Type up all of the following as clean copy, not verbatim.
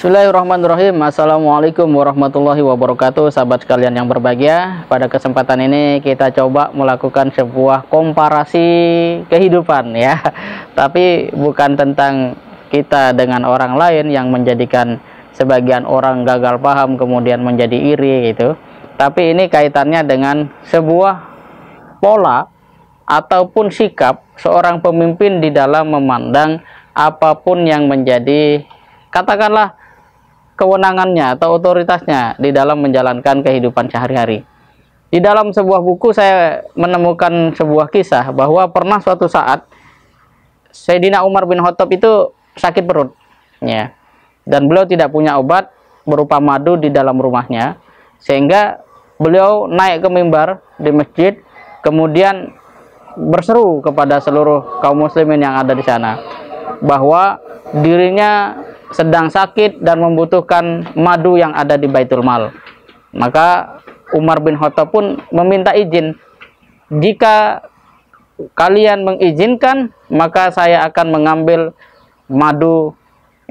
Bismillahirrahmanirrahim. Assalamualaikum warahmatullahi wabarakatuh. Sahabat sekalian yang berbahagia, pada kesempatan ini kita coba melakukan sebuah komparasi kehidupan ya. Tapi bukan tentang kita dengan orang lain yang menjadikan sebagian orang gagal paham kemudian menjadi iri gitu. Tapi ini kaitannya dengan sebuah pola ataupun sikap seorang pemimpin di dalam memandang apapun yang menjadi, katakanlah, kewenangannya atau otoritasnya di dalam menjalankan kehidupan sehari-hari. Di dalam sebuah buku saya menemukan sebuah kisah bahwa pernah suatu saat Sayyidina Umar bin Khattab itu sakit perut ya, dan beliau tidak punya obat berupa madu di dalam rumahnya, sehingga beliau naik ke mimbar di masjid kemudian berseru kepada seluruh kaum muslimin yang ada di sana bahwa dirinya sedang sakit dan membutuhkan madu yang ada di Baitul Mal. Maka Umar bin Khattab pun meminta izin, jika kalian mengizinkan maka saya akan mengambil madu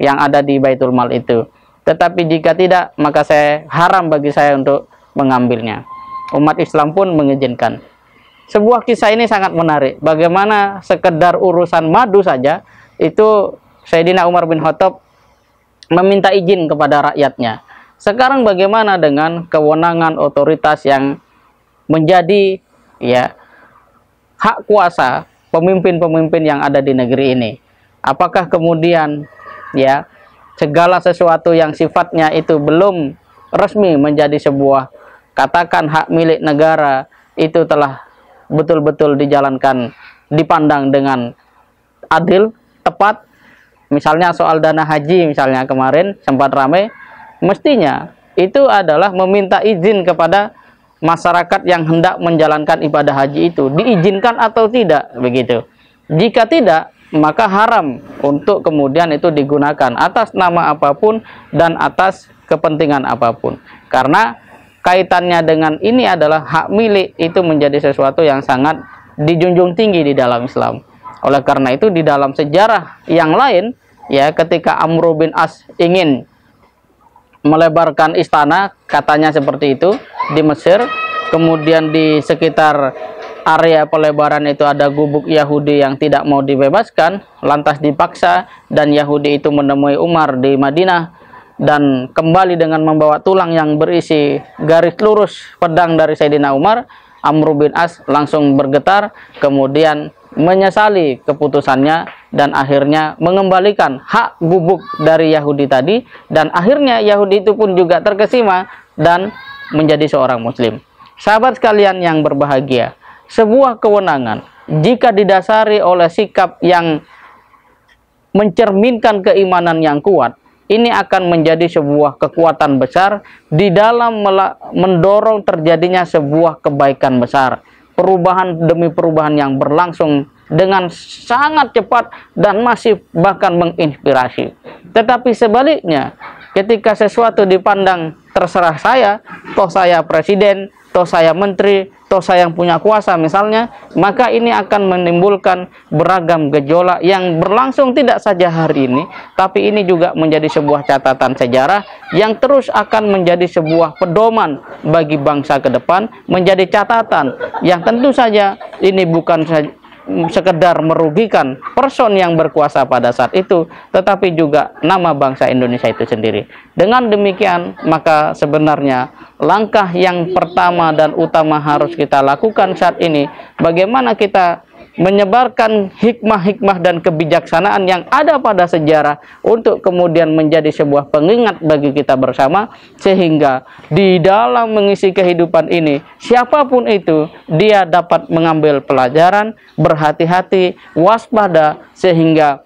yang ada di Baitul Mal itu, tetapi jika tidak maka haram bagi saya untuk mengambilnya. Umat Islam pun mengizinkan. Sebuah kisah ini sangat menarik, bagaimana sekedar urusan madu saja itu Sayyidina Umar bin Khattab meminta izin kepada rakyatnya. Sekarang bagaimana dengan kewenangan otoritas yang menjadi ya hak kuasa pemimpin-pemimpin yang ada di negeri ini? Apakah kemudian ya segala sesuatu yang sifatnya itu belum resmi menjadi sebuah, katakan, hak milik negara itu telah betul-betul dijalankan, dipandang dengan adil, tepat? Misalnya soal dana haji, misalnya kemarin sempat ramai, mestinya itu adalah meminta izin kepada masyarakat yang hendak menjalankan ibadah haji itu, diizinkan atau tidak, begitu. Jika tidak, maka haram untuk kemudian itu digunakan atas nama apapun dan atas kepentingan apapun. Karena kaitannya dengan ini adalah hak milik, itu menjadi sesuatu yang sangat dijunjung tinggi di dalam Islam. Oleh karena itu di dalam sejarah yang lain ya, ketika Amr bin As ingin melebarkan istana, katanya seperti itu, di Mesir, kemudian di sekitar area pelebaran itu ada gubuk Yahudi yang tidak mau dibebaskan, lantas dipaksa, dan Yahudi itu menemui Umar di Madinah dan kembali dengan membawa tulang yang berisi garis lurus pedang dari Sayyidina Umar. Amr bin As langsung bergetar, kemudian menyesali keputusannya dan akhirnya mengembalikan hak gubuk dari Yahudi tadi, dan akhirnya Yahudi itu pun juga terkesima dan menjadi seorang muslim. Sahabat sekalian yang berbahagia, sebuah kewenangan jika didasari oleh sikap yang mencerminkan keimanan yang kuat, ini akan menjadi sebuah kekuatan besar di dalam mendorong terjadinya sebuah kebaikan besar, perubahan demi perubahan yang berlangsung dengan sangat cepat dan masif, bahkan menginspirasi. Tetapi sebaliknya, ketika sesuatu dipandang terserah saya, toh saya presiden, toh saya menteri, toh saya yang punya kuasa misalnya, maka ini akan menimbulkan beragam gejolak yang berlangsung tidak saja hari ini, tapi ini juga menjadi sebuah catatan sejarah yang terus akan menjadi sebuah pedoman bagi bangsa ke depan, menjadi catatan yang tentu saja ini bukan sekedar merugikan person yang berkuasa pada saat itu, tetapi juga nama bangsa Indonesia itu sendiri. Dengan demikian, maka sebenarnya langkah yang pertama dan utama harus kita lakukan saat ini, bagaimana kita menyebarkan hikmah-hikmah dan kebijaksanaan yang ada pada sejarah untuk kemudian menjadi sebuah pengingat bagi kita bersama, sehingga di dalam mengisi kehidupan ini siapapun itu dia dapat mengambil pelajaran, berhati-hati, waspada, sehingga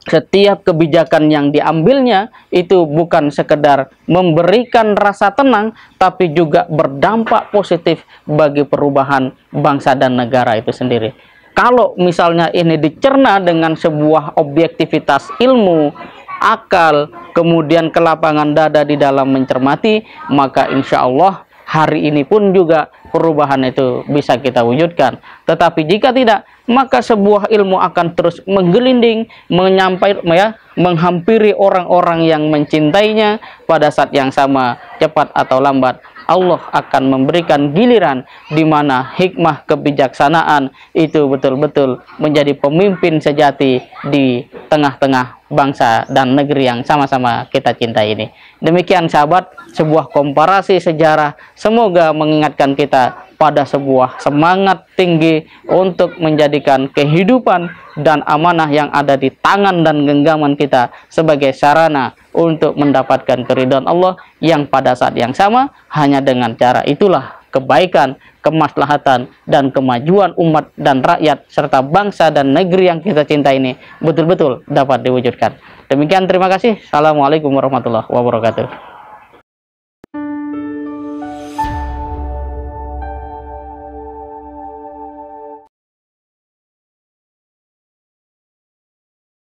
setiap kebijakan yang diambilnya itu bukan sekedar memberikan rasa tenang, tapi juga berdampak positif bagi perubahan bangsa dan negara itu sendiri. Kalau misalnya ini dicerna dengan sebuah objektivitas ilmu, akal, kemudian kelapangan dada di dalam mencermati, maka insya Allah hari ini pun juga perubahan itu bisa kita wujudkan. Tetapi jika tidak, maka sebuah ilmu akan terus menggelinding, menghampiri orang-orang yang mencintainya. Pada saat yang sama, cepat atau lambat, Allah akan memberikan giliran di mana hikmah kebijaksanaan itu betul-betul menjadi pemimpin sejati di tengah-tengah bangsa dan negeri yang sama-sama kita cintai ini. Demikian sahabat, sebuah komparasi sejarah semoga mengingatkan kita pada sebuah semangat tinggi untuk menjadikan kehidupan dan amanah yang ada di tangan dan genggaman kita sebagai sarana untuk mendapatkan keridhaan Allah, yang pada saat yang sama hanya dengan cara itulah kebaikan, kemaslahatan, dan kemajuan umat dan rakyat serta bangsa dan negeri yang kita cintai ini betul-betul dapat diwujudkan. Demikian, terima kasih. Assalamualaikum warahmatullahi wabarakatuh.